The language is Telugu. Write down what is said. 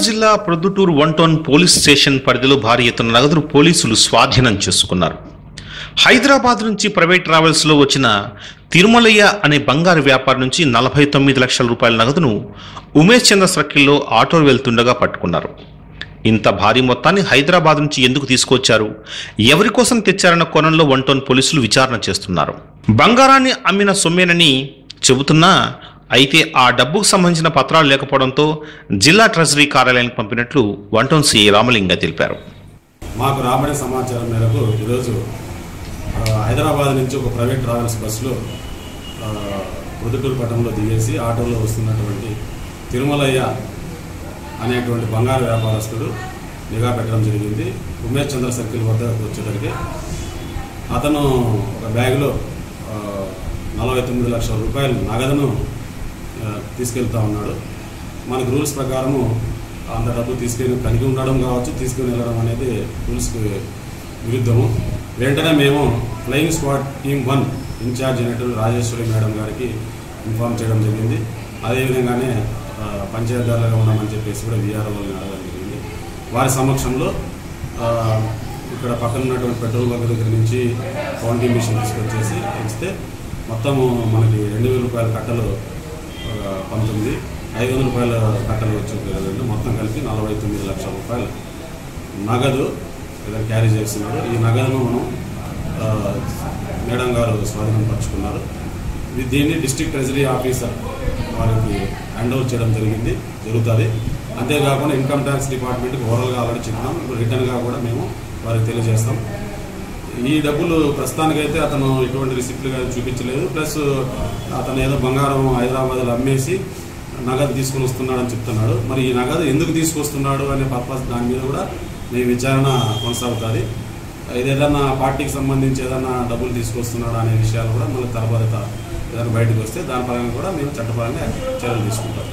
జిల్లా ప్రొద్దుటూరు 1 టౌన్ పోలీస్ స్టేషన్ పరిధిలో భారీ ఎత్తున నగదును పోలీసులు స్వాధీనం చేసుకున్నారు. హైదరాబాద్ నుంచి ప్రైవేట్ ట్రావెల్స్లో వచ్చిన తిరుమలయ్య అనే బంగారు వ్యాపారి నుంచి 49 లక్షల రూపాయల నగదును ఉమేష్ చంద్ర సర్కిల్లో ఆటో వెళ్తుండగా పట్టుకున్నారు. ఇంత భారీ మొత్తాన్ని హైదరాబాద్ నుంచి ఎందుకు తీసుకొచ్చారు, ఎవరి కోసం తెచ్చారన్న కోణంలో 1 టౌన్ పోలీసులు విచారణ చేస్తున్నారు. బంగారాన్ని అమ్మిన సొమ్మేనని చెబుతున్నా అయితే ఆ డబ్బుకు సంబంధించిన పత్రాలు లేకపోవడంతో జిల్లా ట్రెజరీ కార్యాలయానికి పంపినట్లు 1 టౌన్ సిఐ రామలింగ తెలిపారు. మాకు రాబడిన సమాచారం మేరకు ఈరోజు హైదరాబాద్ నుంచి ఒక ప్రైవేట్ ట్రావెల్స్ బస్సులో ప్రొద్దుటూరు పట్టణంలో దిగేసి ఆటోలో వస్తున్నటువంటి తిరుమలయ్య అనేటువంటి బంగారు వ్యాపారస్తుడు నిఘా పెట్టడం జరిగింది. ఉమేష్ చంద్ర సర్కిల్ వద్ద వచ్చేసరికి అతను ఒక బ్యాగ్లో 49 లక్షల రూపాయలు నగదును తీసుకెళ్తా ఉన్నాడు. మనకు రూల్స్ ప్రకారము అంత డబ్బు కలిగి ఉండడం కావచ్చు, తీసుకుని వెళ్ళడం అనేది రూల్స్కి విరుద్ధము. వెంటనే మేము ఫ్లయింగ్ స్క్వాడ్ టీమ్ 1 ఇన్ఛార్జ్ అయినటువంటి రాజేశ్వరి మేడం గారికి ఇన్ఫార్మ్ చేయడం జరిగింది. అదేవిధంగానే పంచాయతీదారులుగా ఉన్నామని చెప్పేసి కూడా వీఆర్ఓని అడగడం జరిగింది. వారి సమక్షంలో ఇక్కడ పక్కన ఉన్నటువంటి పెట్రోల్ బంక్ దగ్గర నుంచి కౌంటింగ్ మిషన్ తీసుకొచ్చేసి ఇస్తే మొత్తము మనకి 2,000 రూపాయల కట్టలు 19, 500 రూపాయల కట్టలు వచ్చి మొత్తం కలిపి 49 లక్షల రూపాయలు నగదు క్యారీ చేస్తున్నారు. ఈ నగదును మనం మేడం గారు స్వాధీనం పరుచుకున్నారు. దీన్ని డిస్ట్రిక్ట్ ట్రెజరీ ఆఫీసర్ వారికి హ్యాండ్ ఓవర్ చేయడం జరుగుతుంది. అంతేకాకుండా ఇన్కమ్ ట్యాక్స్ డిపార్ట్మెంట్కి ఓవరాల్గా ఆల్రెడీ చెప్పినాం. ఇప్పుడు రిటర్న్గా కూడా మేము వారికి తెలియజేస్తాం. ఈ డబ్బులు ప్రస్తుతానికైతే అతను ఎటువంటి రిసిప్ట్లుగా చూపించలేదు. ప్లస్ అతను ఏదో బంగారం హైదరాబాద్లో అమ్మేసి నగదు తీసుకుని వస్తున్నాడని చెప్తున్నాడు. మరి ఈ నగదు ఎందుకు తీసుకొస్తున్నాడు అనే పర్పస్ దాని మీద కూడా మీ విచారణ కొనసాగుతుంది. ఇది ఏదన్నా పార్టీకి సంబంధించి ఏదన్నా డబ్బులు తీసుకొస్తున్నాడు అనే విషయాలు కూడా మళ్ళీ తర్వాత ఏదైనా బయటకు వస్తే దాని పరంగా కూడా మేము చట్టపరంగా చర్యలు తీసుకుంటాం.